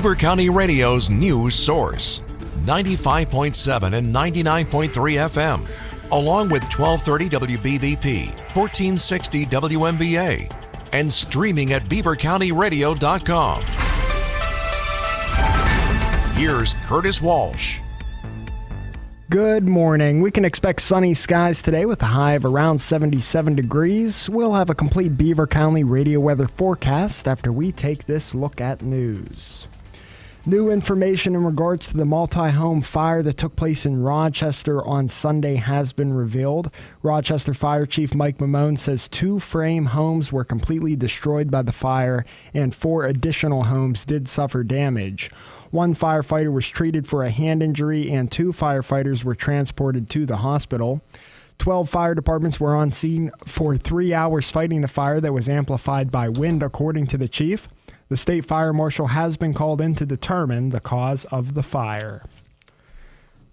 Beaver County Radio's news source. 95.7 and 99.3 FM, along with 1230 WBVP, 1460 WMVA, and streaming at beavercountyradio.com. Here's Curtis Walsh. Good morning. We can expect sunny skies today with a high of around 77 degrees. We'll have a complete Beaver County radio weather forecast after we take this look at news. New information in regards to the multi-home fire that took place in Rochester on Sunday has been revealed. Rochester Fire Chief Mike Mamone says 2 frame homes were completely destroyed by the fire and 4 additional homes did suffer damage. 1 firefighter was treated for a hand injury and 2 firefighters were transported to the hospital. 12 fire departments were on scene for 3 hours fighting the fire that was amplified by wind, according to the chief. The state fire marshal has been called in to determine the cause of the fire.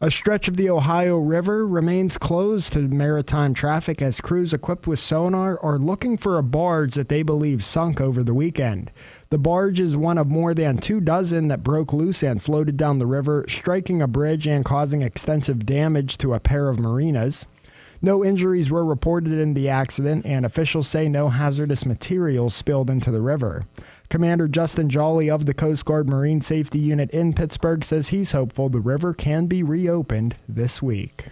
A stretch of the Ohio River remains closed to maritime traffic as crews equipped with sonar are looking for a barge that they believe sunk over the weekend. The barge is one of more than 24 that broke loose and floated down the river, striking a bridge and causing extensive damage to a pair of marinas. No injuries were reported in the accident, and officials say no hazardous materials spilled into the river. Commander Justin Jolly of the Coast Guard Marine Safety Unit in Pittsburgh says he's hopeful the river can be reopened this week.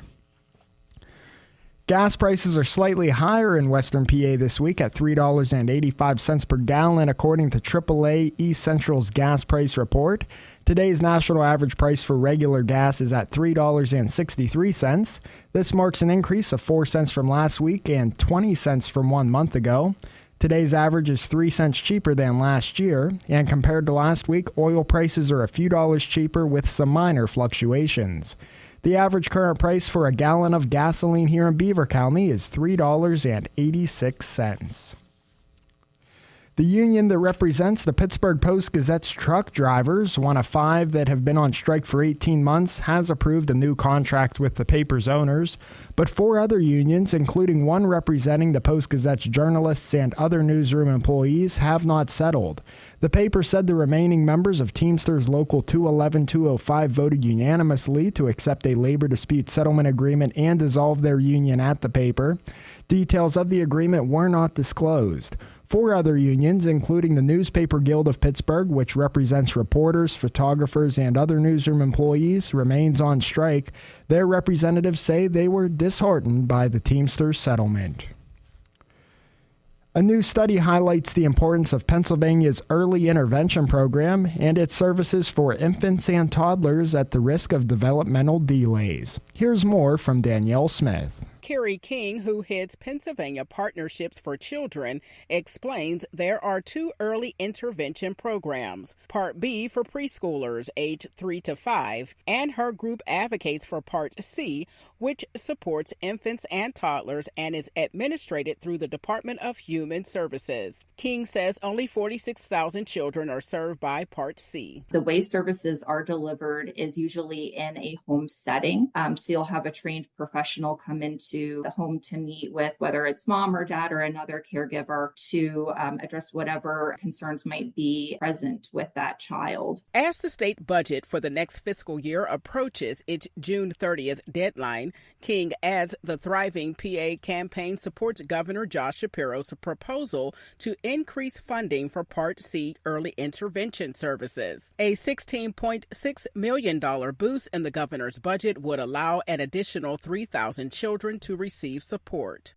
Gas prices are slightly higher in Western PA this week at $3.85 per gallon, according to AAA East Central's gas price report. Today's national average price for regular gas is at $3.63. This marks an increase of 4 cents from last week and 20 cents from 1 month ago. Today's average is 3 cents cheaper than last year, and compared to last week, oil prices are a few dollars cheaper with some minor fluctuations. The average current price for a gallon of gasoline here in Beaver County is $3.86. The union that represents the Pittsburgh Post-Gazette's truck drivers, one of 5 that have been on strike for 18 months, has approved a new contract with the paper's owners. But 4 other unions, including one representing the Post-Gazette's journalists and other newsroom employees, have not settled. The paper said the remaining members of Teamsters Local 211-205 voted unanimously to accept a labor dispute settlement agreement and dissolve their union at the paper. Details of the agreement were not disclosed. 4 other unions, including the Newspaper Guild of Pittsburgh, which represents reporters, photographers, and other newsroom employees, remains on strike. Their representatives say they were disheartened by the Teamsters settlement. A new study highlights the importance of Pennsylvania's early intervention program and its services for infants and toddlers at the risk of developmental delays. Here's more from Danielle Smith. Carrie King, who heads Pennsylvania Partnerships for Children, explains there are 2 early intervention programs, Part B for preschoolers aged 3 to 5, and her group advocates for Part C, which supports infants and toddlers and is administered through the Department of Human Services. King says only 46,000 children are served by Part C. The way services are delivered is usually in a home setting. So you'll have a trained professional come into the home to meet with whether it's mom or dad or another caregiver to address whatever concerns might be present with that child. As the state budget for the next fiscal year approaches its June 30th deadline, King adds the Thriving PA campaign supports Governor Josh Shapiro's proposal to increase funding for Part C early intervention services. A $16.6 million boost in the governor's budget would allow an additional 3,000 children to receive support.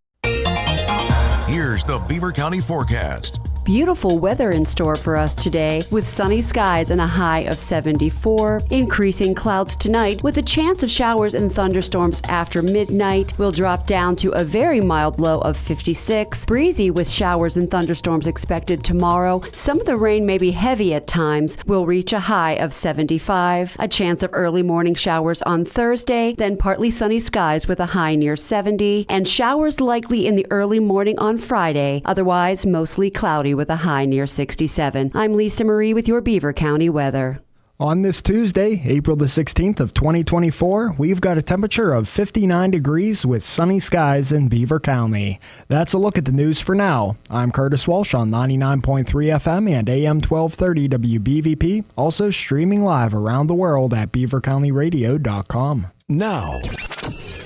Here's the Beaver County forecast. Beautiful weather in store for us today with sunny skies and a high of 74. Increasing clouds tonight with a chance of showers and thunderstorms after midnight. We'll drop down to a very mild low of 56. Breezy with showers and thunderstorms expected tomorrow. Some of the rain may be heavy at times. We'll reach a high of 75. A chance of early morning showers on Thursday, then partly sunny skies with a high near 70. And showers likely in the early morning on Friday. Otherwise, mostly cloudy with a high near 67. I'm Lisa Marie with your Beaver County weather. On this Tuesday, April the 16th of 2024, we've got a temperature of 59 degrees with sunny skies in Beaver County. That's a look at the news for now. I'm Curtis Walsh on 99.3 FM and AM 1230 WBVP, also streaming live around the world at beavercountyradio.com. Now,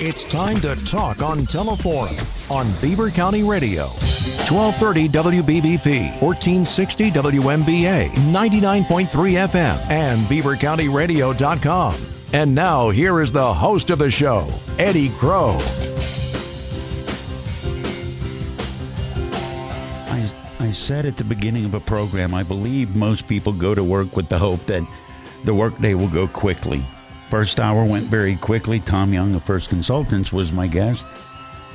it's time to talk on Teleforum on Beaver County Radio. 1230 WBVP, 1460 WMBA, 99.3 FM, and beavercountyradio.com. And now, here is the host of the show, Eddie Crow. I said at the beginning of a program, I believe most people go to work with the hope that the workday will go quickly. First hour went very quickly. Tom Young of First Consultants was my guest.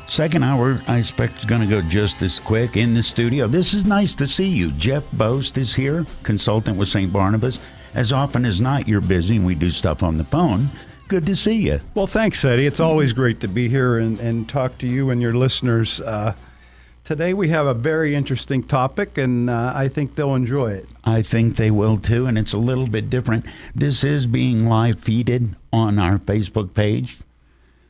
Second hour, I expect, is going to go just as quick in the studio. This is nice to see you. Jeff Bost is here, consultant with St. Barnabas. As often as not, you're busy and we do stuff on the phone. Good to see you. Well, thanks, Eddie. It's always great to be here and talk to you and your listeners. Today we have a very interesting topic, and I think they'll enjoy it. I think they will too, and it's a little bit different. This is being live feeded on our Facebook page.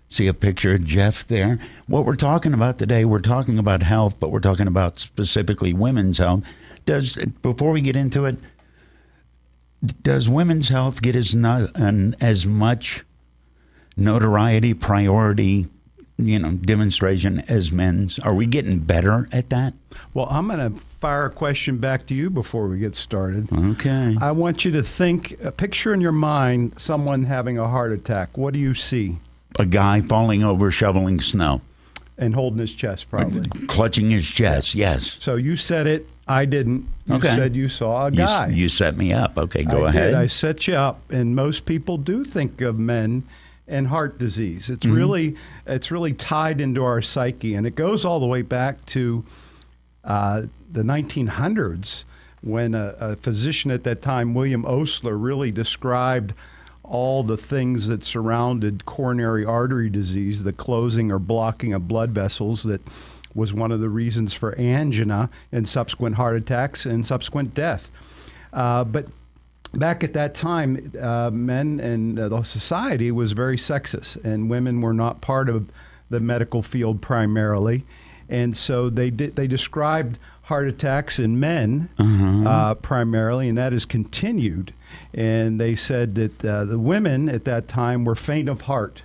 See a picture of Jeff there. What we're talking about today, we're talking about health, but we're talking about specifically women's health. Before we get into it, does women's health get as much notoriety, priority, demonstration as men's? Are we getting better at that? Well, I'm going to fire a question back to you before we get started. Okay. I want you to picture in your mind someone having a heart attack. What do you see? A guy falling over shoveling snow. And holding his chest, probably. Clutching his chest, yes. So you said it. I didn't. You okay. said you saw a guy. You set me up. Okay, go I ahead. Did. I set you up, and most people do think of men and heart disease. It's really tied into our psyche, and it goes all the way back to the 1900s when a physician at that time, William Osler, really described all the things that surrounded coronary artery disease, the closing or blocking of blood vessels that was one of the reasons for angina and subsequent heart attacks and subsequent death. But back at that time, men and the society was very sexist, and women were not part of the medical field primarily. And so they described heart attacks in men primarily, and that has continued. And they said that the women at that time were faint of heart.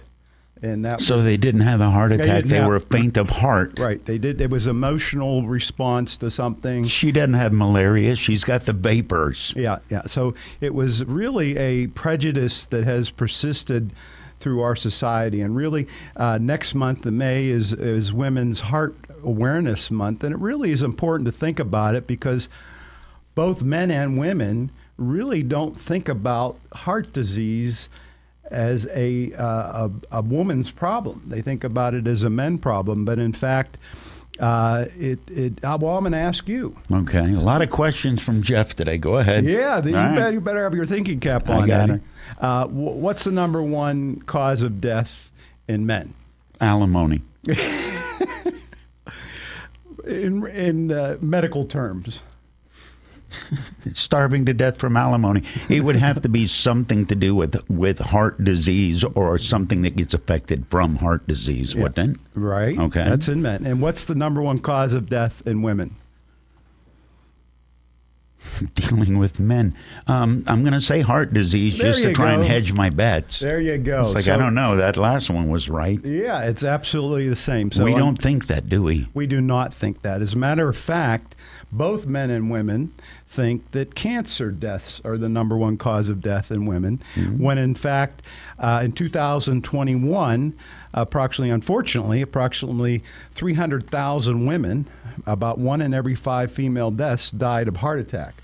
And they didn't have a heart attack. They were faint of heart. Right. They did. It was emotional response to something. She doesn't have malaria. She's got the vapors. Yeah. So it was really a prejudice that has persisted through our society. And really, next month, in May, is Women's Heart Awareness Month. And it really is important to think about it because both men and women really don't think about heart disease as a woman's problem. They think about it as a men problem, but in fact, I'm going to ask you. Okay, a lot of questions from Jeff today. Go ahead. Yeah, you better have your thinking cap on. I got it. What's the number one cause of death in men? Alimony. in medical terms. Starving to death from alimony. It would have to be something to do with heart disease or something that gets affected from heart disease, wouldn't it? Right. Okay. That's in men. And what's the number one cause of death in women? Dealing with men. I'm going to say heart disease just to try and hedge my bets. There you go. It's like, I don't know. That last one was right. Yeah, it's absolutely the same. So we don't think that, do we? We do not think that. As a matter of fact, both men and women think that cancer deaths are the number one cause of death in women, when in fact, in 2021, approximately 300,000 women, about 1 in every 5 female deaths, died of heart attack.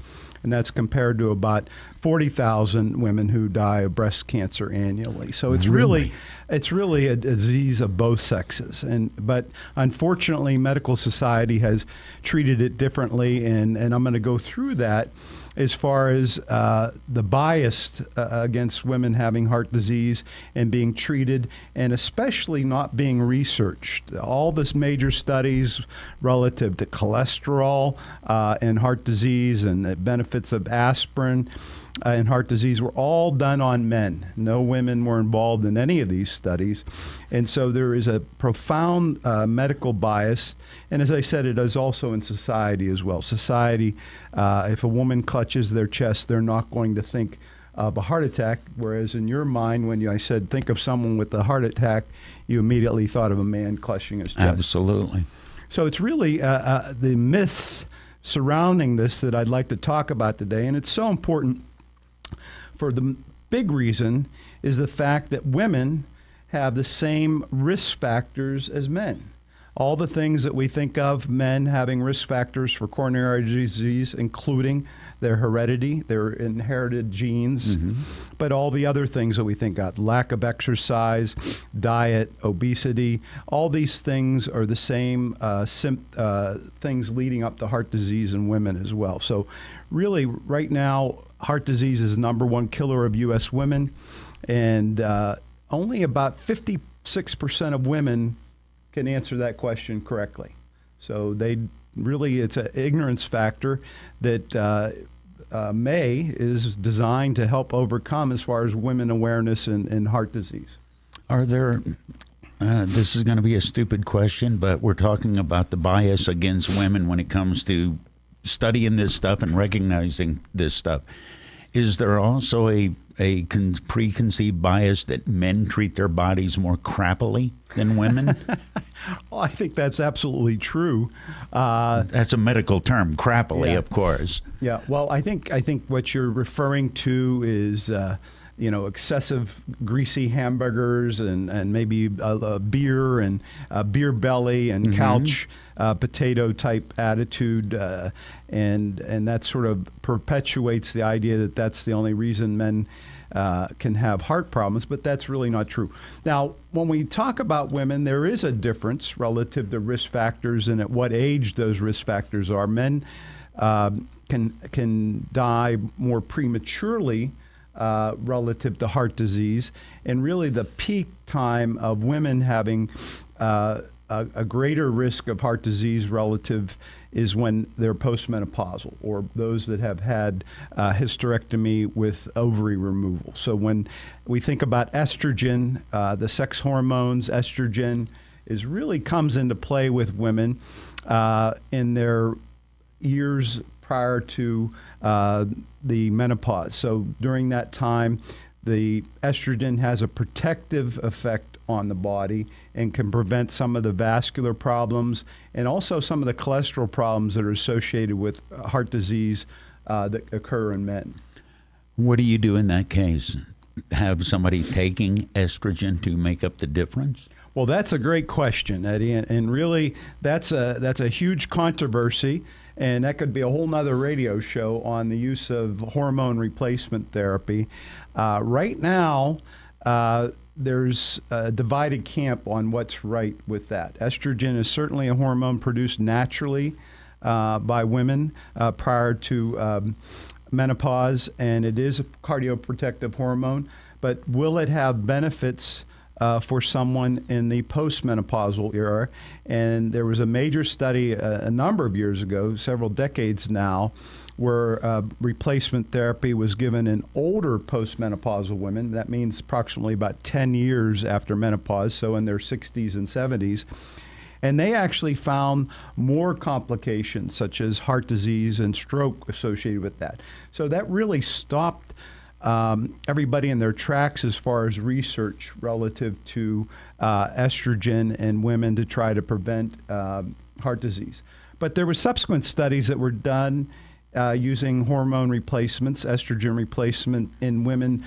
And that's compared to about 40,000 women who die of breast cancer annually. So it's really a disease of both sexes. But unfortunately, medical society has treated it differently, and I'm going to go through that as far as the bias against women having heart disease and being treated, and especially not being researched. All this major studies relative to cholesterol and heart disease and the benefits of aspirin in heart disease were all done on men. No women were involved in any of these studies. And so there is a profound medical bias. And as I said, it is also in society as well. Society, if a woman clutches their chest, they're not going to think of a heart attack, whereas in your mind, when I said think of someone with a heart attack, you immediately thought of a man clutching his chest. Absolutely. So it's really the myths surrounding this that I'd like to talk about today, and it's so important for the big reason is the fact that women have the same risk factors as men. All the things that we think of men having risk factors for coronary disease, including their heredity, their inherited genes, but all the other things that we think of, lack of exercise, diet, obesity, all these things are the same things leading up to heart disease in women as well. So really, right now, heart disease is the number one killer of U.S. women, and only about 56% of women can answer that question correctly. So it's an ignorance factor that May is designed to help overcome as far as women awareness in heart disease. Are there, this is going to be a stupid question, but we're talking about the bias against women when it comes to studying this stuff and recognizing this stuff. Is there also a preconceived bias that men treat their bodies more crappily than women? Well, I think that's absolutely true. That's a medical term, crappily, Yeah. Of course. Yeah. Well, I think what you're referring to is excessive greasy hamburgers and maybe a beer and beer belly and couch potato type attitude, and that sort of perpetuates the idea that that's the only reason men can have heart problems, but that's really not true. Now, when we talk about women, there is a difference relative to risk factors and at what age those risk factors are. Men can die more prematurely relative to heart disease, and really the peak time of women having a greater risk of heart disease relative is when they're postmenopausal, or those that have had hysterectomy with ovary removal. So when we think about estrogen, the sex hormones, estrogen really comes into play with women in their years prior to the menopause. So during that time, the estrogen has a protective effect on the body and can prevent some of the vascular problems and also some of the cholesterol problems that are associated with heart disease that occur in men. What do you do in that case? Have somebody taking estrogen to make up the difference? Well, that's a great question, Eddie, and really that's a huge controversy. And that could be a whole nother radio show on the use of hormone replacement therapy. Right now, there's a divided camp on what's right with that. Estrogen is certainly a hormone produced naturally by women prior to menopause, and it is a cardioprotective hormone. But will it have benefits for someone in the postmenopausal era? And there was a major study a number of years ago, several decades now, where replacement therapy was given in older postmenopausal women. That means approximately about 10 years after menopause, so in their 60s and 70s. And they actually found more complications, such as heart disease and stroke associated with that. So that really stopped everybody in their tracks as far as research relative to estrogen in women to try to prevent heart disease. But there were subsequent studies that were done using hormone replacements, estrogen replacement in women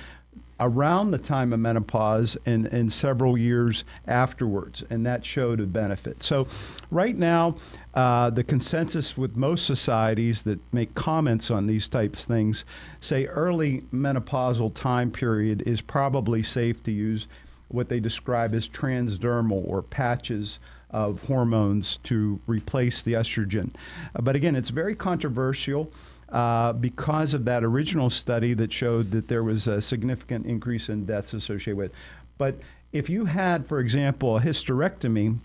around the time of menopause and several years afterwards, and that showed a benefit. So right now, the consensus with most societies that make comments on these types of things say early menopausal time period is probably safe to use what they describe as transdermal or patches of hormones to replace the estrogen. But again, it's very controversial because of that original study that showed that there was a significant increase in deaths associated with it. But if you had, for example, a hysterectomy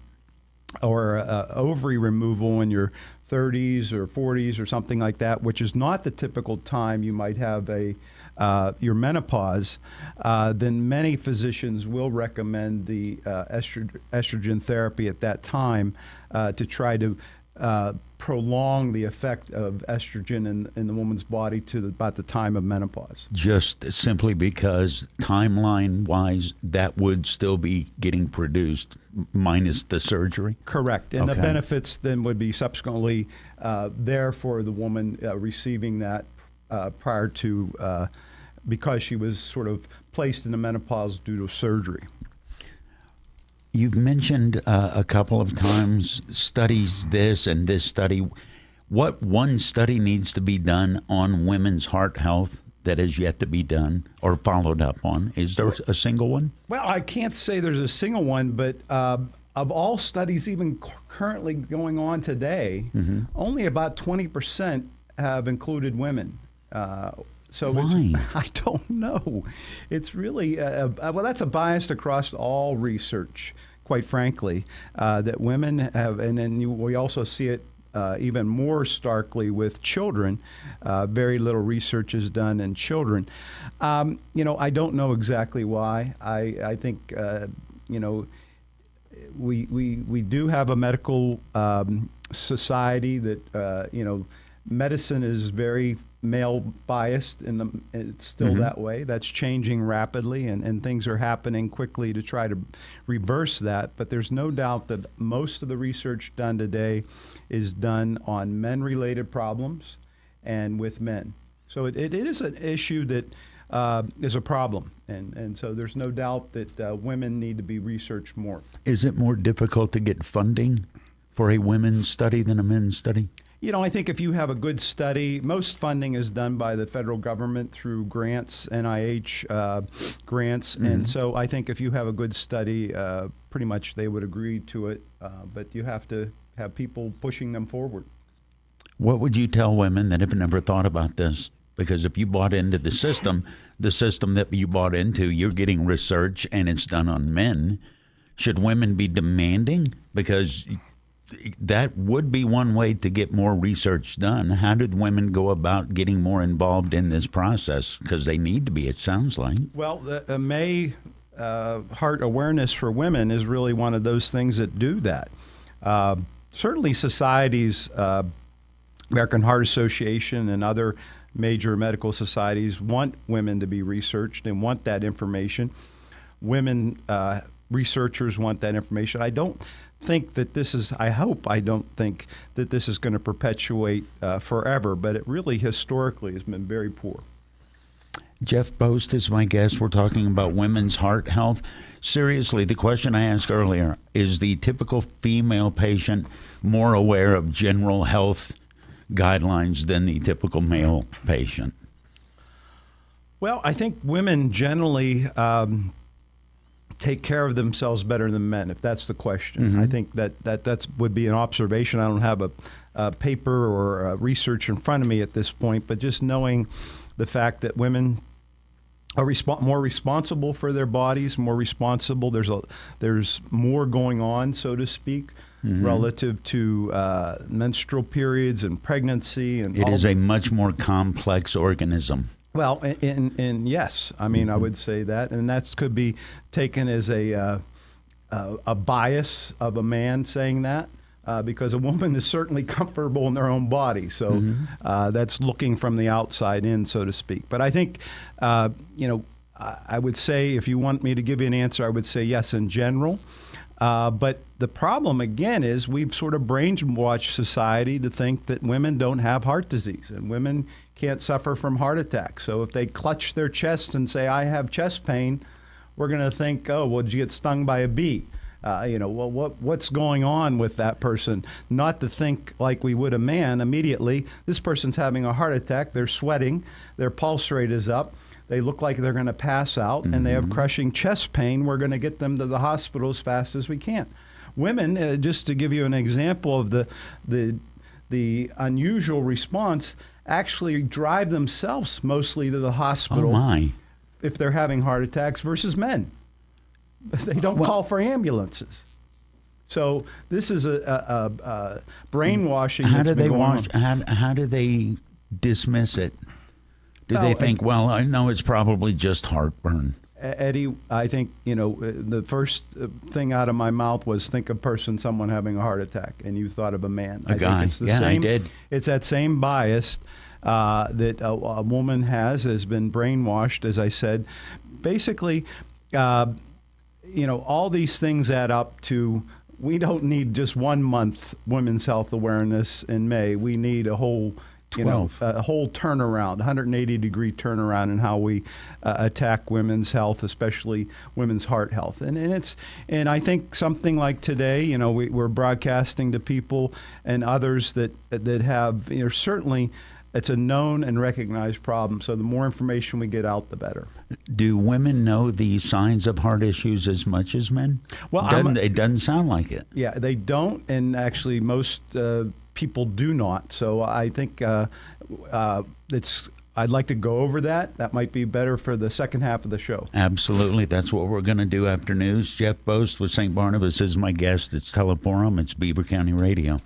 or ovary removal in your 30s or 40s or something like that, which is not the typical time you might have a your menopause, then many physicians will recommend the estrogen therapy at that time to try to prolong the effect of estrogen in the woman's body to about the time of menopause. Just simply because timeline-wise, that would still be getting produced minus the surgery? Correct. And Okay. the benefits then would be subsequently there for the woman receiving that prior to, because she was sort of placed in the menopause due to surgery. You've mentioned a couple of times studies this and this study. What one study needs to be done on women's heart health that is yet to be done or followed up on? Is there a single one? Well, I can't say there's a single one, but of all studies even currently going on today, only about 20% have included women. So Why? I don't know. It's really, well, that's a bias across all research, quite frankly, that women have, and then we also see it even more starkly with children. Very little research is done in children. I don't know exactly why. I think, we do have a medical society that, medicine is very male biased, and it's still that way. That's changing rapidly, and things are happening quickly to try to reverse that. But there's no doubt that most of the research done today is done on men-related problems and with men. So it is an issue that is a problem, and so there's no doubt that women need to be researched more. Is it more difficult to get funding for a women's study than a men's study? I think if you have a good study, most funding is done by the federal government through grants, NIH grants. And so I think if you have a good study, pretty much they would agree to it. But you have to have people pushing them forward. What would you tell women that have never thought about this? Because if you bought into the system that you bought into, you're getting research and it's done on men. Should women be demanding? Because that would be one way to get more research done. How did women go about getting more involved in this process? Because they need to be, it sounds like. Well, the May Heart Awareness for Women is really one of those things that do that. Certainly societies, American Heart Association and other major medical societies want women to be researched and want that information. Women researchers want that information. I don't think that I don't think that this is going to perpetuate forever, but it really historically has been very poor. Jeff Bost is my guest. We're talking about women's heart health. Seriously, the question I asked earlier, is the typical female patient more aware of general health guidelines than the typical male patient? Well, I think women generally take care of themselves better than men, if that's the question. I think that would be an observation. I don't have a paper or research in front of me at this point, but just knowing the fact that women are more responsible for their bodies, more responsible. There's more going on, so to speak, relative to menstrual periods and pregnancy. And it is a much more complex organism. Well, and yes, I mean, I would say that, and that could be taken as a bias of a man saying that, because a woman is certainly comfortable in their own body. So that's looking from the outside in, so to speak. But I think, I would say, if you want me to give you an answer, I would say yes in general. But the problem, again, is we've sort of brainwashed society to think that women don't have heart disease and women can't suffer from heart attacks. So if they clutch their chest and say, I have chest pain, we're going to think, oh, well, did you get stung by a bee? What's going on with that person? Not to think like we would a man immediately. This person's having a heart attack. They're sweating. Their pulse rate is up. They look like they're going to pass out, and they have crushing chest pain. We're going to get them to the hospital as fast as we can. Women, just to give you an example of the unusual response, actually drive themselves mostly to the hospital if they're having heart attacks versus men. They don't call for ambulances. So this is a brainwashing. How do they dismiss it? Do they think, well, I know it's probably just heartburn? Eddie, I think, the first thing out of my mouth was think of someone having a heart attack, and you thought of a man. A guy. Think it's the Yeah, same, I did. It's that same bias that a woman has been brainwashed, as I said. Basically, all these things add up to, we don't need just 1 month Women's Health Awareness in May. We need a whole 12. A whole turnaround, 180-degree turnaround in how we attack women's health, especially women's heart health. And I think something like today, we're broadcasting to people and others that have, certainly it's a known and recognized problem. So the more information we get out, the better. Do women know the signs of heart issues as much as men? Well, it doesn't sound like it. Yeah, they don't, and actually most people do not. So I think I'd like to go over that. That might be better for the second half of the show. Absolutely. That's what we're going to do after news. Jeff Bost with St. Barnabas is my guest. It's Teleforum. It's Beaver County Radio.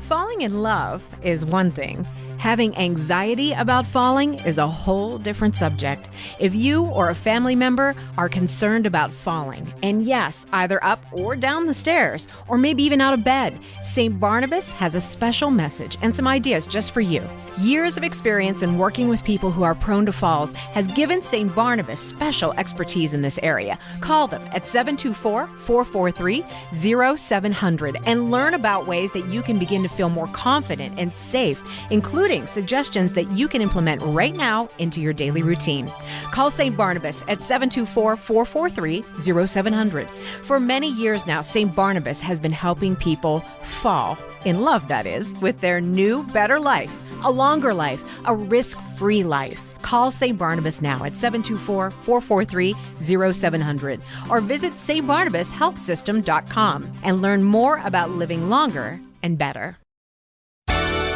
Falling in love is one thing. Having anxiety about falling is a whole different subject. If you or a family member are concerned about falling, and yes, either up or down the stairs, or maybe even out of bed, St. Barnabas has a special message and some ideas just for you. Years of experience in working with people who are prone to falls has given St. Barnabas special expertise in this area. Call them at 724-443-0700 and learn about ways that you can begin to feel more confident and safe, including suggestions that you can implement right now into your daily routine. Call St. Barnabas at 724-443-0700. For many years now, St. Barnabas has been helping people fall, in love that is, with their new, better life, a longer life, a risk-free life. Call St. Barnabas now at 724-443-0700 or visit stbarnabashealthsystem.com and learn more about living longer and better.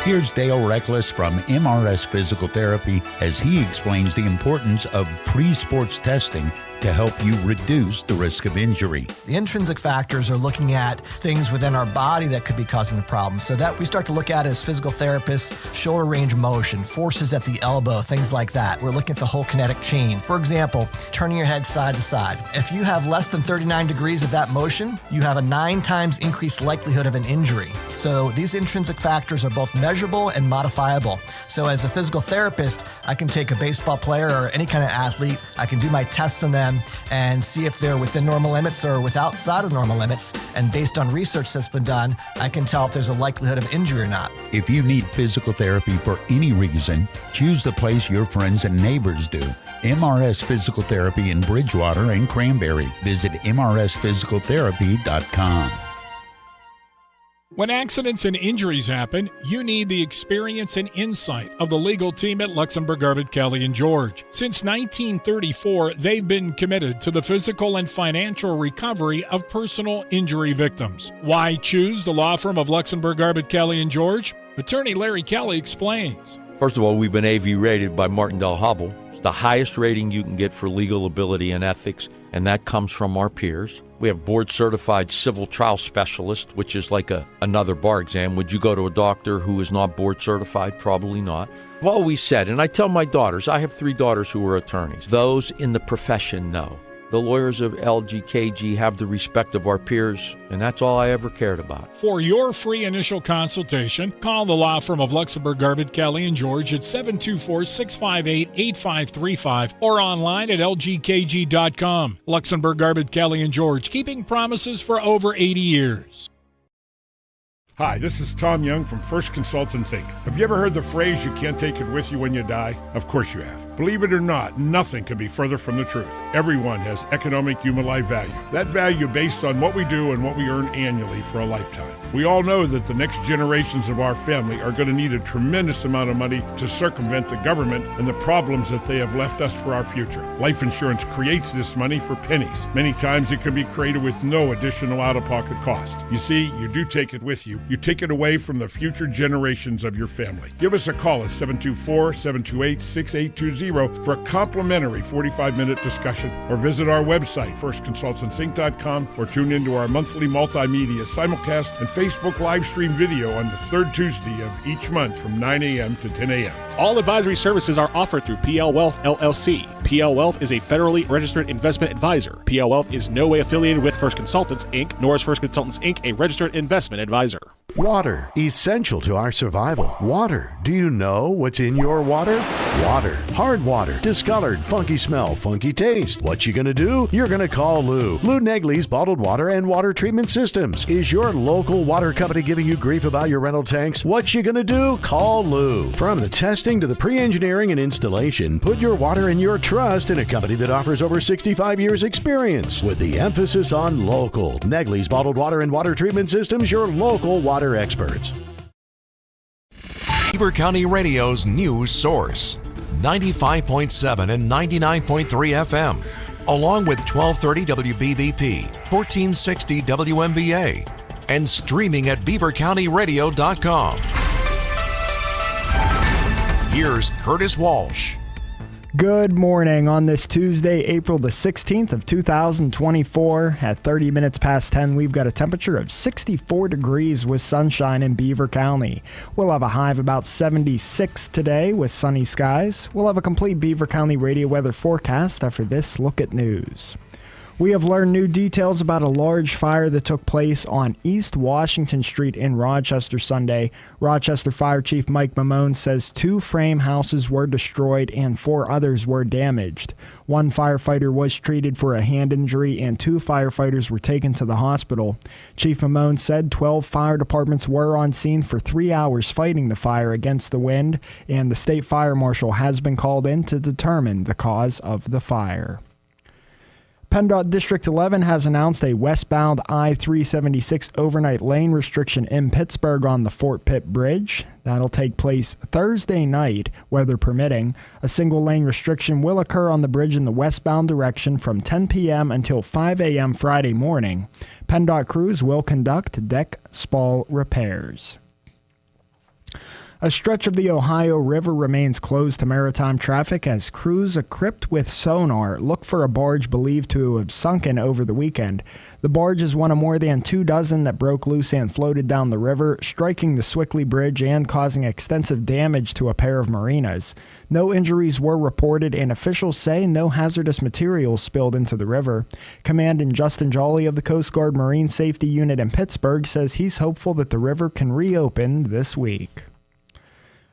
Here's Dale Reckless from MRS Physical Therapy as he explains the importance of pre-sports testing to help you reduce the risk of injury. The intrinsic factors are looking at things within our body that could be causing the problem. So that we start to look at as physical therapists, shoulder range of motion, forces at the elbow, things like that. We're looking at the whole kinetic chain. For example, turning your head side to side. If you have less than 39 degrees of that motion, you have a 9 times increased likelihood of an injury. So these intrinsic factors are both measurable and modifiable. So as a physical therapist, I can take a baseball player or any kind of athlete, I can do my tests on them and see if they're within normal limits or outside of normal limits. And based on research that's been done, I can tell if there's a likelihood of injury or not. If you need physical therapy for any reason, choose the place your friends and neighbors do. MRS Physical Therapy in Bridgewater and Cranberry. Visit mrsphysicaltherapy.com. When accidents and injuries happen, you need the experience and insight of the legal team at Luxembourg, Arbit, Kelly & George. Since 1934, they've been committed to the physical and financial recovery of personal injury victims. Why choose the law firm of Luxembourg, Arbit, Kelly & George? Attorney Larry Kelly explains. First of all, we've been AV rated by Martindale-Hubbell. It's the highest rating you can get for legal ability and ethics, and that comes from our peers. We have board-certified civil trial specialist, which is like another bar exam. Would you go to a doctor who is not board-certified? Probably not. I've always said, and I tell my daughters, I have 3 daughters who are attorneys. Those in the profession know. The lawyers of LGKG have the respect of our peers, and that's all I ever cared about. For your free initial consultation, call the law firm of Luxembourg, Arbit, Kelly & George at 724-658-8535 or online at lgkg.com. Luxembourg, Arbit, Kelly & George, keeping promises for over 80 years. Hi, this is Tom Young from First Consultants Inc. Have you ever heard the phrase, you can't take it with you when you die? Of course you have. Believe it or not, nothing can be further from the truth. Everyone has economic human life value. That value based on what we do and what we earn annually for a lifetime. We all know that the next generations of our family are going to need a tremendous amount of money to circumvent the government and the problems that they have left us for our future. Life insurance creates this money for pennies. Many times it can be created with no additional out-of-pocket cost. You see, you do take it with you. You take it away from the future generations of your family. Give us a call at 724-728-6820 888-522-4720 for a complimentary 45-minute discussion, or visit our website, firstconsultantsinc.com, or tune into our monthly multimedia simulcast and Facebook live stream video on the third Tuesday of each month from 9 a.m. to 10 a.m. All advisory services are offered through PL Wealth LLC. PL Wealth is a federally registered investment advisor. PL Wealth is no way affiliated with First Consultants, Inc., nor is First Consultants, Inc. a registered investment advisor. Water, essential to our survival. Water. Do you know what's in your water? Water. Hard water. Discolored, funky smell, funky taste. What you gonna do? You're gonna call Lou. Lou Negley's Bottled Water and Water Treatment Systems. Is your local water company giving you grief about your rental tanks? What you gonna do? Call Lou. From the testing to the pre-engineering and installation, put your water and your trust in a company that offers over 65 years experience. With the emphasis on local. Negley's Bottled Water and Water Treatment Systems, your local water experts. Beaver County Radio's news source, 95.7 and 99.3 FM, along with 1230 WBVP, 1460 WMBA, and streaming at beavercountyradio.com. Here's Curtis Walsh. Good morning on this Tuesday, April the 16th of 2024. At 30 minutes past 10, we've got a temperature of 64 degrees with sunshine in Beaver County. We'll have a high of about 76 today with sunny skies. We'll have a complete Beaver County radio weather forecast after this look at news. We have learned new details about a large fire that took place on East Washington Street in Rochester Sunday. Rochester Fire Chief Mike Mamone says 2 frame houses were destroyed and 4 others were damaged. 1 firefighter was treated for a hand injury and 2 firefighters were taken to the hospital. Chief Mamone said 12 fire departments were on scene for 3 hours fighting the fire against the wind, and the state fire marshal has been called in to determine the cause of the fire. PennDOT District 11 has announced a westbound I-376 overnight lane restriction in Pittsburgh on the Fort Pitt Bridge. That'll take place Thursday night, weather permitting. A single lane restriction will occur on the bridge in the westbound direction from 10 p.m. until 5 a.m. Friday morning. PennDOT crews will conduct deck spall repairs. A stretch of the Ohio River remains closed to maritime traffic as crews equipped with sonar look for a barge believed to have sunken over the weekend. The barge is one of more than 2 dozen that broke loose and floated down the river, striking the Swickley Bridge and causing extensive damage to a pair of marinas. No injuries were reported, and officials say no hazardous materials spilled into the river. Commandant Justin Jolly of the Coast Guard Marine Safety Unit in Pittsburgh says he's hopeful that the river can reopen this week.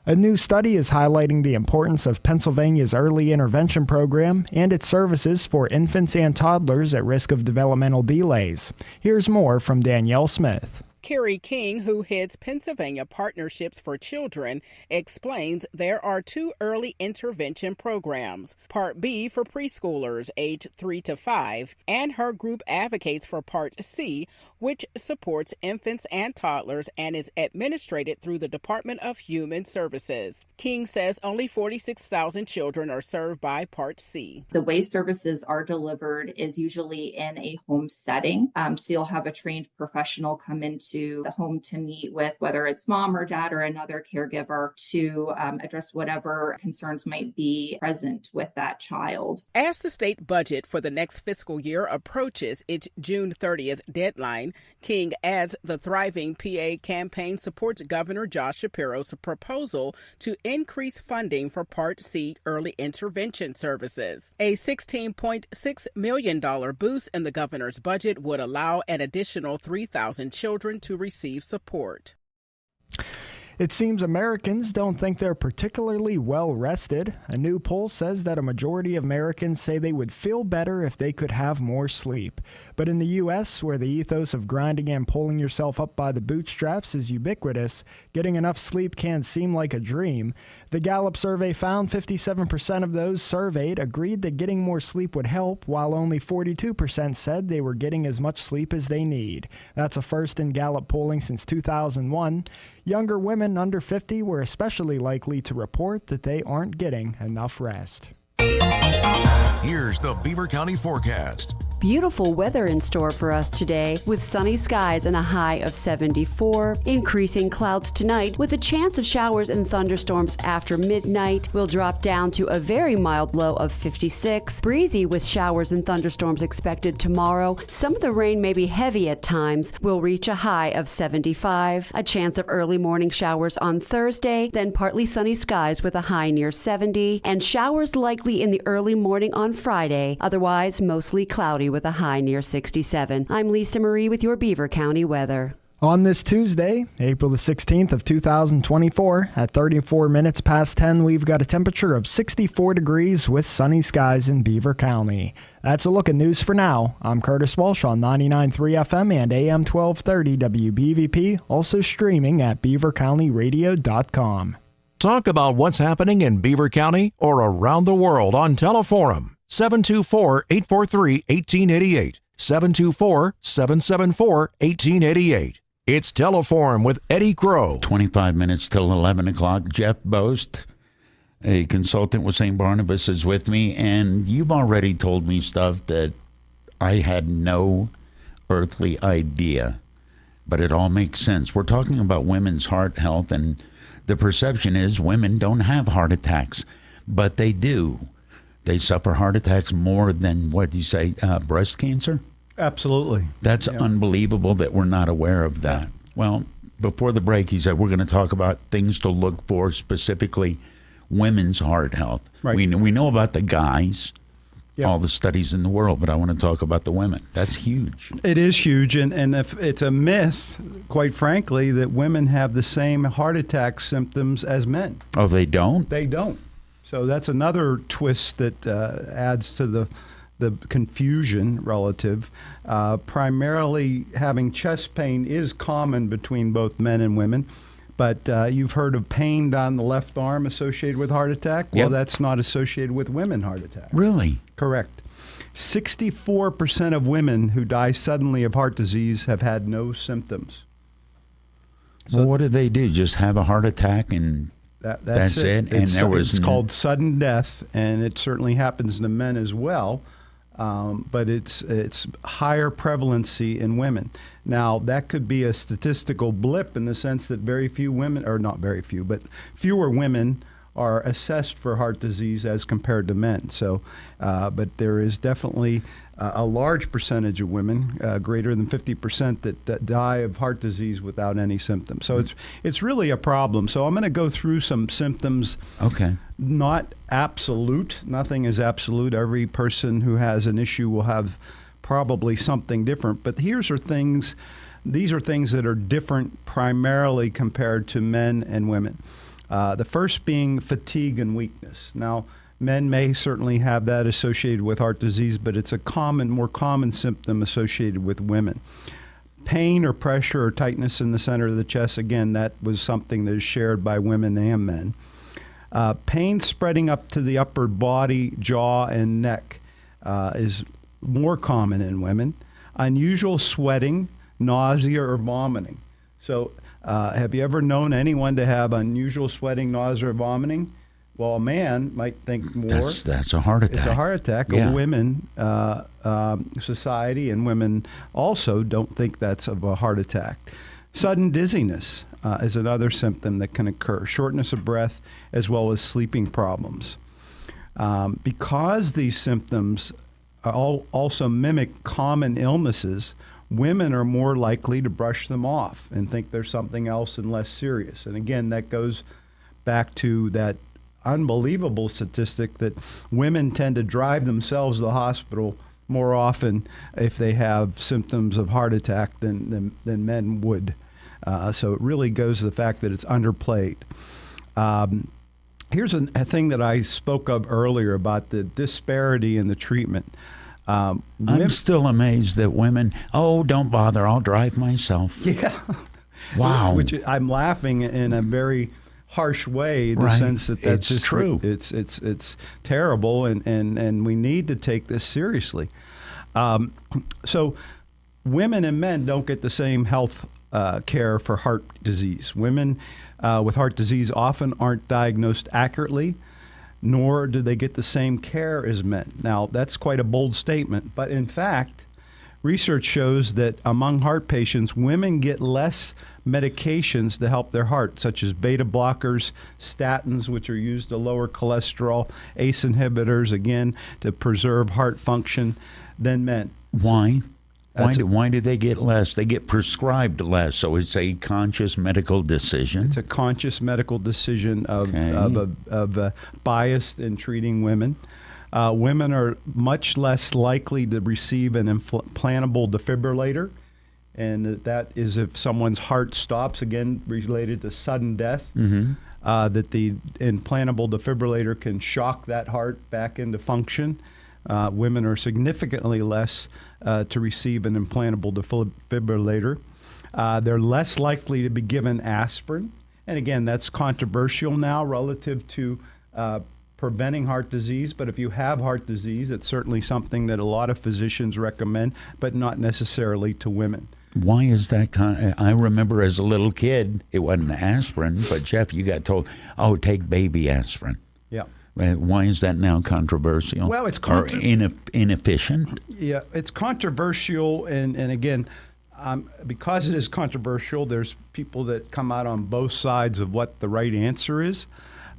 A new study is highlighting the importance of Pennsylvania's early intervention program and its services for infants and toddlers at risk of developmental delays. Here's more from Danielle Smith. Carrie King, who heads Pennsylvania Partnerships for Children, explains there are 2 early intervention programs, Part B for preschoolers aged 3 to 5, and her group advocates for Part C, which supports infants and toddlers and is administered through the Department of Human Services. King says only 46,000 children are served by Part C. The way services are delivered is usually in a home setting. So you'll have a trained professional come into the home to meet with whether it's mom or dad or another caregiver to address whatever concerns might be present with that child. As the state budget for the next fiscal year approaches its June 30th deadline, King adds the Thriving PA campaign supports Governor Josh Shapiro's proposal to increase funding for Part C early intervention services. A $16.6 million boost in the governor's budget would allow an additional 3,000 children to receive support. It seems Americans don't think they're particularly well rested. A new poll says that a majority of Americans say they would feel better if they could have more sleep. But in the U.S., where the ethos of grinding and pulling yourself up by the bootstraps is ubiquitous, getting enough sleep can seem like a dream. The Gallup survey found 57% of those surveyed agreed that getting more sleep would help, while only 42% said they were getting as much sleep as they need. That's a first in Gallup polling since 2001. Younger women under 50 were especially likely to report that they aren't getting enough rest. Here's the Beaver County forecast. Beautiful weather in store for us today with sunny skies and a high of 74. Increasing clouds tonight with a chance of showers and thunderstorms after midnight. Will drop down to a very mild low of 56. Breezy with showers and thunderstorms expected tomorrow. Some of the rain may be heavy at times. Will reach a high of 75. A chance of early morning showers on Thursday, then partly sunny skies with a high near 70. And showers likely in the early morning on Friday. Otherwise, mostly cloudy with a high near 67. I'm Lisa Marie with your Beaver County weather. On this Tuesday, April the 16th of 2024, at 34 minutes past 10, we've got a temperature of 64 degrees with sunny skies in Beaver County. That's a look at news for now. I'm Curtis Walsh on 99.3 FM and AM 1230 WBVP, also streaming at beavercountyradio.com. Talk about what's happening in Beaver County or around the world on Teleforum. 724-843-1888. 724-774-1888. It's Teleforum with Eddie Crow. 25 minutes till 11 o'clock. Jeff Bost, a consultant with St. Barnabas, is with me, and you've already told me stuff that I had no earthly idea, but it all makes sense. We're talking about women's heart health, and the perception is women don't have heart attacks, but they do. They suffer heart attacks more than, what do you say, breast cancer? Absolutely. That's unbelievable that we're not aware of that. Well, before the break, he said we're going to talk about things to look for, specifically women's heart health. Right. We know about the guys, all the studies in the world, but I want to talk about the women. That's huge. It is huge, and if it's a myth, quite frankly, that women have the same heart attack symptoms as men. Oh, they don't? They don't. So that's another twist that adds to the confusion relative. Primarily, having chest pain is common between both men and women, but you've heard of pain down the left arm associated with heart attack? Well, that's not associated with women heart attack. Really? Correct. 64% of women who die suddenly of heart disease have had no symptoms. So what do they do? Just have a heart attack and that's it? And it's called sudden death, and it certainly happens to men as well. But it's higher prevalency in women. Now, that could be a statistical blip in the sense that very few women, or not very few, but fewer women are assessed for heart disease as compared to men. So, but there is definitely a large percentage of women, greater than 50%, that die of heart disease without any symptoms. So it's really a problem. So I'm going to go through some symptoms. Okay. Not absolute. Nothing is absolute. Every person who has an issue will have probably something different. But these are things that are different primarily compared to men and women. The first being fatigue and weakness. Now, men may certainly have that associated with heart disease, but it's a more common symptom associated with women. Pain or pressure or tightness in the center of the chest, again, that was something that is shared by women and men. Pain spreading up to the upper body, jaw, and neck is more common in women. Unusual sweating, nausea, or vomiting. So have you ever known anyone to have unusual sweating, nausea, or vomiting? Well, a man might think more. That's a heart attack. It's a heart attack. Yeah. A women society and women also don't think that's of a heart attack. Sudden dizziness is another symptom that can occur. Shortness of breath as well as sleeping problems. Because these symptoms also mimic common illnesses, women are more likely to brush them off and think there's something else and less serious. And again, that goes back to that unbelievable statistic that women tend to drive themselves to the hospital more often if they have symptoms of heart attack than men would. So it really goes to the fact that it's underplayed. Here's a thing that I spoke of earlier about the disparity in the treatment. I'm still amazed that women, don't bother, I'll drive myself. Yeah. Wow. Which I'm laughing in a very harsh way, in the sense that that's just true. It's terrible, and we need to take this seriously. So women and men don't get the same health care for heart disease. Women with heart disease often aren't diagnosed accurately. nor do they get the same care as men. Now, that's quite a bold statement, but in fact, research shows that among heart patients, women get less medications to help their heart, such as beta blockers, statins, which are used to lower cholesterol, ACE inhibitors, again, to preserve heart function, than men. Why? Why do they get less? They get prescribed less, so it's a conscious medical decision. It's a conscious medical decision of bias in treating women. Women are much less likely to receive an implantable defibrillator, and that is if someone's heart stops, again, related to sudden death, that the implantable defibrillator can shock that heart back into function. Women are significantly less to receive an implantable defibrillator. They're less likely to be given aspirin. And again, that's controversial now relative to preventing heart disease. But if you have heart disease, it's certainly something that a lot of physicians recommend, but not necessarily to women. Why is that? I remember as a little kid, it wasn't aspirin, but Jeff, you got told, oh, take baby aspirin. Yeah. Why is that now controversial? Well, it's inefficient. Yeah, it's controversial, and again, because it is controversial, there's people that come out on both sides of what the right answer is.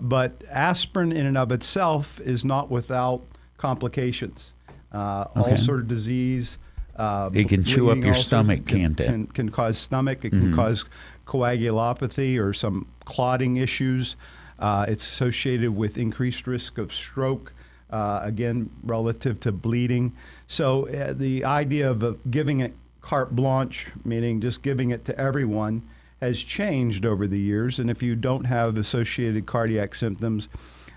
But aspirin in and of itself is not without complications. Ulcer disease. It can chew up your stomach, can't it? Can cause stomach. It can cause coagulopathy or some clotting issues. It's associated with increased risk of stroke, again, relative to bleeding. So the idea of giving it carte blanche, meaning just giving it to everyone, has changed over the years. And if you don't have associated cardiac symptoms,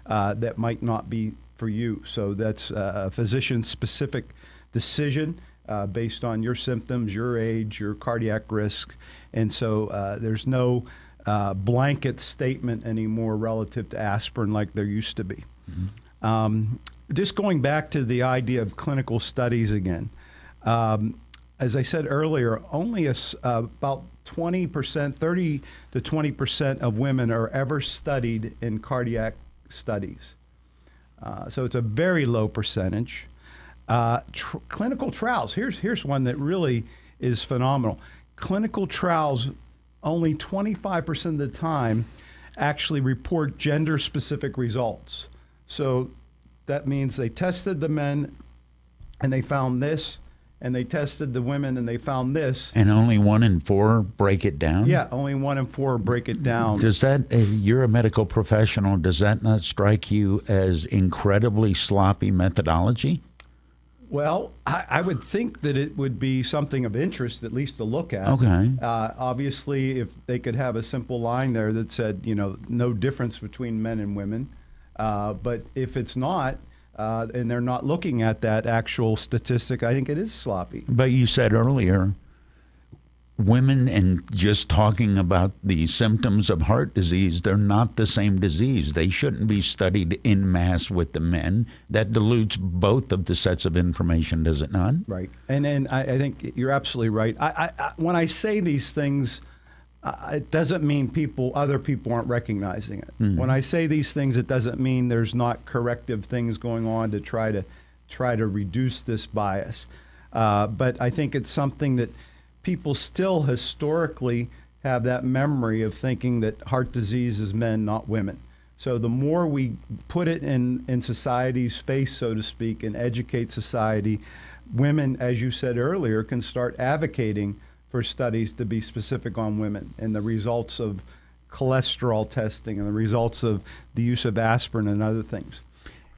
that might not be for you. So that's a physician-specific decision based on your symptoms, your age, your cardiac risk. And so there's no blanket statement anymore relative to aspirin like there used to be. Just going back to the idea of clinical studies again, as I said earlier, only about 20%, 30 to 20% of women are ever studied in cardiac studies. So it's a very low percentage. Clinical trials, here's one that really is phenomenal. Clinical trials, only 25% of the time actually report gender-specific results. So that means they tested the men and they found this, and they tested the women and they found this. And only 1 in 4 break it down? Yeah, only 1 in 4 break it down. Does that, you're a medical professional, does that not strike you as incredibly sloppy methodology? Well, I would think that it would be something of interest, at least to look at. Okay. Obviously, if they could have a simple line there that said, no difference between men and women. But if it's not, and they're not looking at that actual statistic, I think it is sloppy. But you said earlier, women, and just talking about the symptoms of heart disease, they're not the same disease. They shouldn't be studied in mass with the men. That dilutes both of the sets of information, does it not? Right. And I think you're absolutely right. I when I say these things, it doesn't mean other people aren't recognizing it. When I say these things, it doesn't mean there's not corrective things going on to try to reduce this bias. But I think it's something that people still historically have that memory of thinking that heart disease is men, not women. So the more we put it in society's face, so to speak, and educate society, women, as you said earlier, can start advocating for studies to be specific on women and the results of cholesterol testing and the results of the use of aspirin and other things.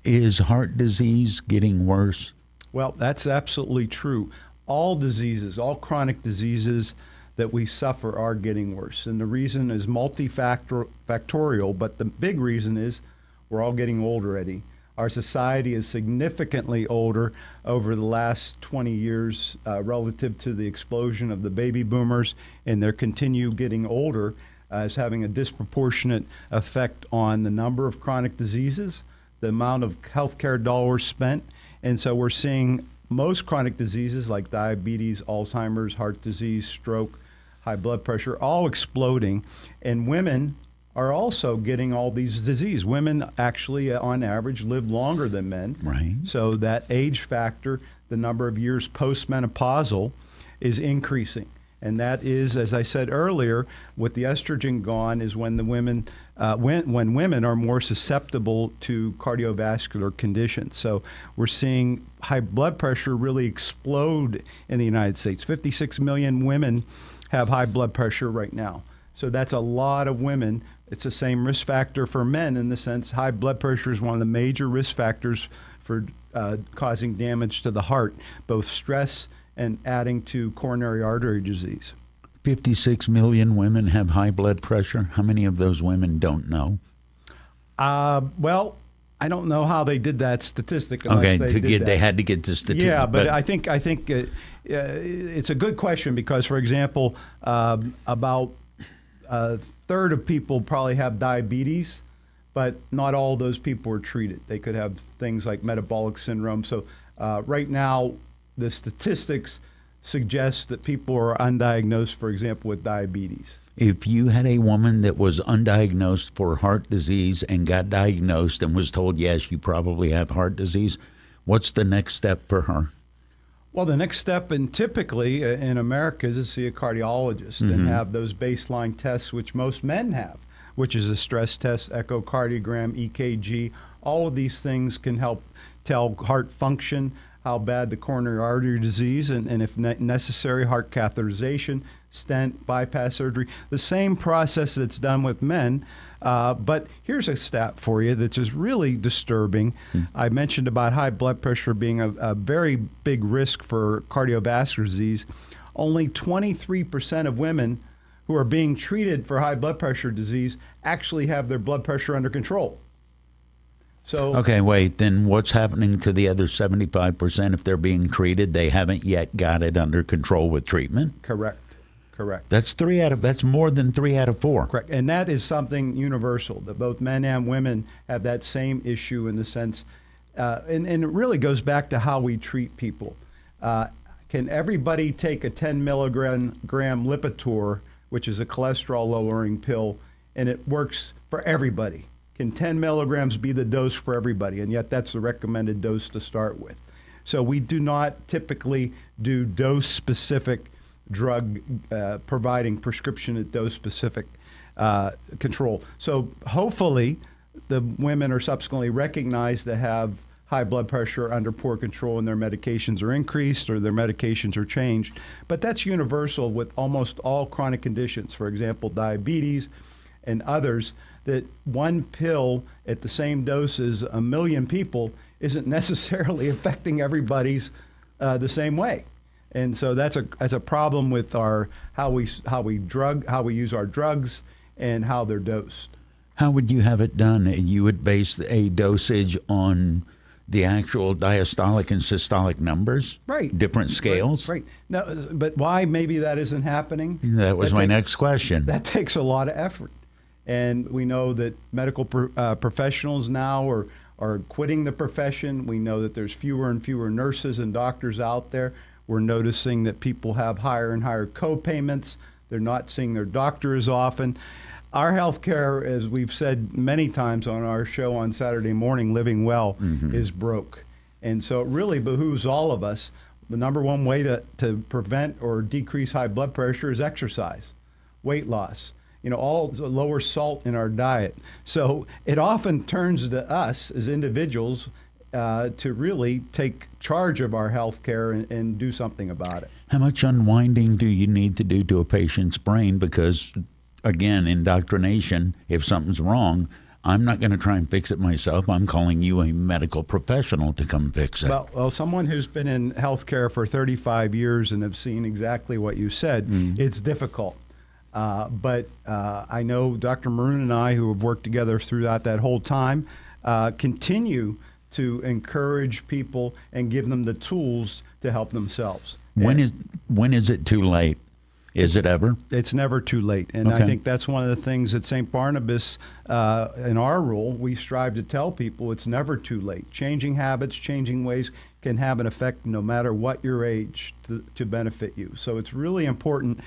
Is heart disease getting worse? Well, that's absolutely true. All diseases, all chronic diseases that we suffer are getting worse. And the reason is multifactorial, but the big reason is we're all getting older, Eddie. Our society is significantly older over the last 20 years relative to the explosion of the baby boomers, and they continue getting older as having a disproportionate effect on the number of chronic diseases, the amount of healthcare dollars spent. And so we're seeing most chronic diseases like diabetes, Alzheimer's, heart disease, stroke, high blood pressure, all exploding. And women are also getting all these diseases. Women actually, on average, live longer than men. Right. So that age factor, the number of years postmenopausal, is increasing. And that is, as I said earlier, with the estrogen gone, is when the women, when women are more susceptible to cardiovascular conditions. So we're seeing high blood pressure really explode in the United States. 56 million women have high blood pressure right now. So that's a lot of women. It's the same risk factor for men in the sense high blood pressure is one of the major risk factors for causing damage to the heart, both stress and adding to coronary artery disease. 56 million women have high blood pressure. How many of those women don't know? Well, I don't know how they did that statistic. Okay, they had to get the statistic. Yeah, but I think it's a good question because, for example, about a third of people probably have diabetes, but not all those people are treated. They could have things like metabolic syndrome. So right now, the statistics suggest that people are undiagnosed, for example, with diabetes. If you had a woman that was undiagnosed for heart disease and got diagnosed and was told, yes, you probably have heart disease, what's the next step for her? Well, the next step, and typically in America, is to see a cardiologist and have those baseline tests, which most men have, which is a stress test, echocardiogram, EKG. All of these things can help tell heart function, how bad the coronary artery disease, and if necessary, heart catheterization, stent, bypass surgery. The same process that's done with men. But here's a stat for you that's just really disturbing. I mentioned about high blood pressure being a very big risk for cardiovascular disease. Only 23% of women who are being treated for high blood pressure disease actually have their blood pressure under control. So okay, wait, then what's happening to the other 75% if they're being treated? They haven't yet got it under control with treatment? Correct. That's more than 3 out of 4. Correct. And that is something universal, that both men and women have that same issue in the sense, and it really goes back to how we treat people. Can everybody take a 10 milligram Lipitor, which is a cholesterol lowering pill, and it works for everybody? Can 10 milligrams be the dose for everybody? And yet that's the recommended dose to start with. So we do not typically do dose-specific drug providing prescription at dose-specific control. So hopefully the women are subsequently recognized to have high blood pressure under poor control and their medications are increased or their medications are changed. But that's universal with almost all chronic conditions, for example, diabetes and others, that one pill at the same dose as a million people isn't necessarily affecting everybody's the same way. And so that's a problem with our how we use our drugs and how they're dosed. How would you have it done? You would base a dosage on the actual diastolic and systolic numbers? Right. Different scales? Right. No, but why maybe that isn't happening? That was my next question. That takes a lot of effort. And we know that medical professionals now are quitting the profession. We know that there's fewer and fewer nurses and doctors out there. We're noticing that people have higher and higher co-payments. They're not seeing their doctor as often. Our healthcare, as we've said many times on our show on Saturday morning, Living Well, is broke. And so it really behooves all of us. The number one way to prevent or decrease high blood pressure is exercise, weight loss, all lower salt in our diet. So it often turns to us as individuals to really take charge of our health care and do something about it. How much unwinding do you need to do to a patient's brain? Because, again, indoctrination, if something's wrong, I'm not going to try and fix it myself. I'm calling you a medical professional to come fix it. Well, someone who's been in healthcare for 35 years and have seen exactly what you said, it's difficult. But I know Dr. Maroon and I, who have worked together throughout that whole time, continue to encourage people and give them the tools to help themselves. When is it too late? Is it ever? It's never too late. And Okay. I think that's one of the things at St. Barnabas, in our role, we strive to tell people it's never too late. Changing habits, changing ways can have an effect no matter what your age to benefit you. So it's really important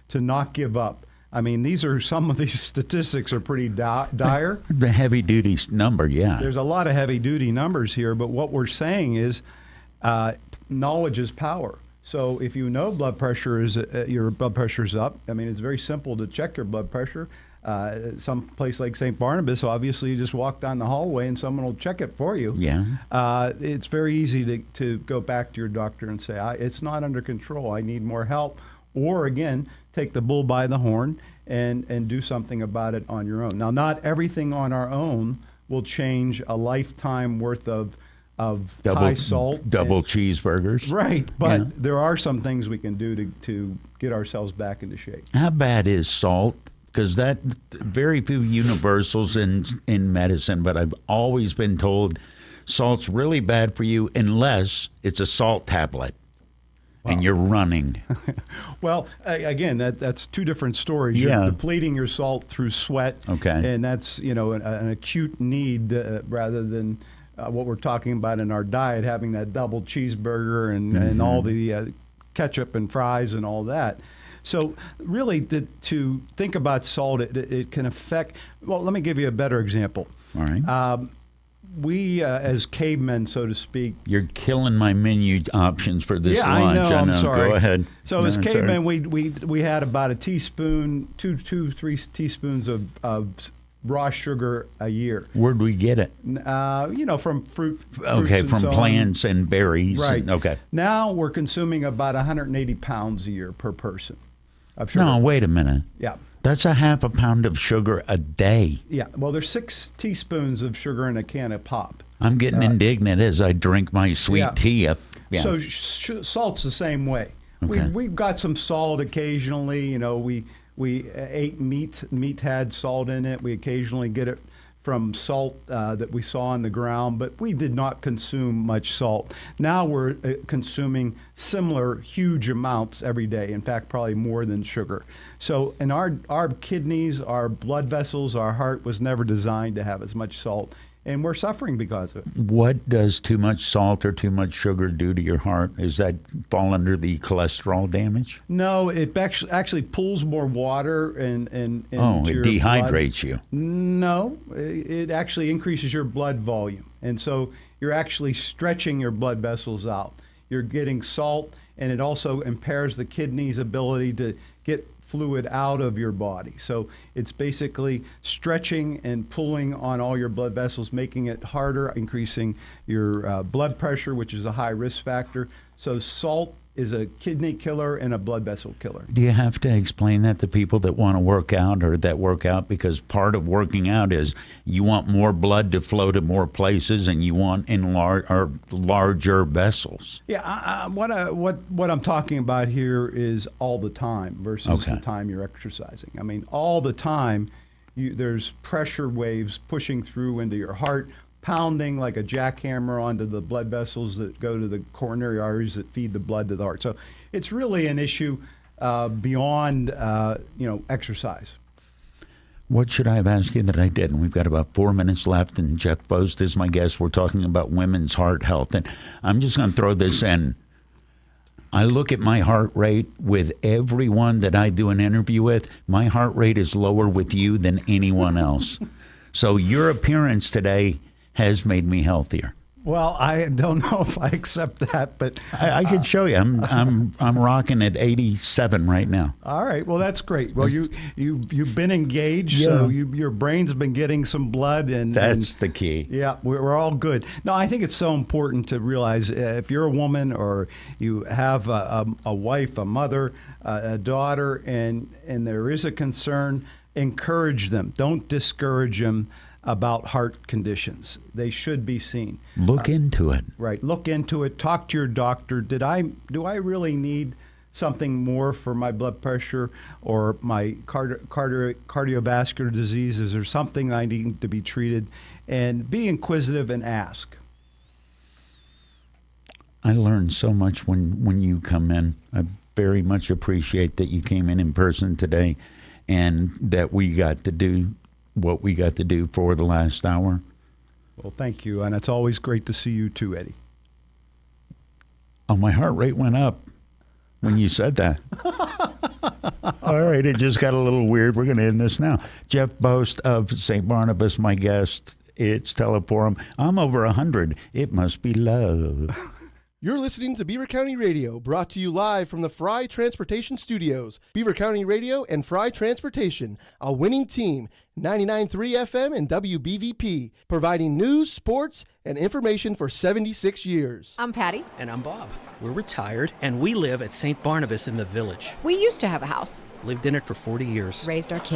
to not give up. I mean, some of these statistics are pretty dire. The heavy-duty number, yeah. There's a lot of heavy-duty numbers here, but what we're saying is knowledge is power. So if you know your blood pressure is up, I mean, it's very simple to check your blood pressure. Some place like St. Barnabas, obviously, you just walk down the hallway and someone will check it for you. Yeah. It's very easy to go back to your doctor and say, it's not under control. I need more help. Or, again, take the bull by the horn and do something about it on your own. Now, not everything on our own will change a lifetime worth of high salt. Double cheeseburgers. Right, but there are some things we can do to get ourselves back into shape. How bad is salt? Because that very few universals in medicine, but I've always been told salt's really bad for you unless it's a salt tablet. And you're running. Well, again, that's two different stories. Yeah. You're depleting your salt through sweat. Okay. And that's, an acute need rather than what we're talking about in our diet, having that double cheeseburger and all the ketchup and fries and all that. So really, to think about salt, it can affect. Well, let me give you a better example. All right. We, as cavemen, so to speak. You're killing my menu options for this lunch. I know. I'm Go sorry. ahead. So as cavemen, we had about a teaspoon, 3 teaspoons of raw sugar a year. Where'd we get it? From fruit. Okay, from plants and berries. Right. Okay. Now we're consuming about 180 pounds a year per person of sugar. No, wait a minute. Yeah. That's a half a pound of sugar a day. Yeah. Well, there's 6 teaspoons of sugar in a can of pop. I'm getting indignant as I drink my sweet tea up. Yeah. So salt's the same way. Okay. We've got some salt occasionally. We ate meat. Meat had salt in it. We occasionally get it from salt that we saw on the ground, but we did not consume much salt. Now we're consuming similar huge amounts every day. In fact, probably more than sugar. So in our kidneys, our blood vessels, our heart was never designed to have as much salt. And we're suffering because of it. What does too much salt or too much sugar do to your heart? Does that fall under the cholesterol damage? No, it actually pulls more water and it dehydrates you. No, it actually increases your blood volume. And so you're actually stretching your blood vessels out. You're getting salt, and it also impairs the kidney's ability to get fluid out of your body. So it's basically stretching and pulling on all your blood vessels, making it harder, increasing your blood pressure, which is a high risk factor. So salt is a kidney killer and a blood vessel killer. Do you have to explain that to people that want to work out or that work out? Because part of working out is you want more blood to flow to more places and you want larger vessels. Yeah, what I'm talking about here is all the time versus the time you're exercising. I mean, all the time there's pressure waves pushing through into your heart, pounding like a jackhammer onto the blood vessels that go to the coronary arteries that feed the blood to the heart. So it's really an issue beyond exercise. What should I have asked you that I didn't? We've got about 4 minutes left, and Jeff Bost is my guest. We're talking about women's heart health, and I'm just going to throw this in. I look at my heart rate with everyone that I do an interview with. My heart rate is lower with you than anyone else. So your appearance today has made me healthier. Well, I don't know if I accept that, but I could show you. I'm rocking at 87 right now. All right. Well, that's great. Well, you've been engaged, so your brain's been getting some blood, and that's the key. Yeah, we're all good. No, I think it's so important to realize if you're a woman or you have a wife, a mother, a daughter, and there is a concern, encourage them. Don't discourage them about heart conditions. They should be seen. Look into it. Right. Look into it. Talk to your doctor. Do I really need something more for my blood pressure or my cardiovascular disease? Is there something I need to be treated? And be inquisitive and ask. I learned so much when you come in. I very much appreciate that you came in person today and that we got to do what we got to do for the last hour. Well, thank you. And it's always great to see you too, Eddie. Oh, my heart rate went up when you said that. All right, it just got a little weird. We're going to end this now. Jeff Bost of St. Barnabas, my guest. It's Teleforum. I'm over 100. It must be love. You're listening to Beaver County Radio, brought to you live from the Fry Transportation Studios. Beaver County Radio and Fry Transportation, a winning team, 99.3 FM and WBVP, providing news, sports, and information for 76 years. I'm Patty. And I'm Bob. We're retired, and we live at St. Barnabas in the Village. We used to have a house. Lived in it for 40 years. Raised our kids.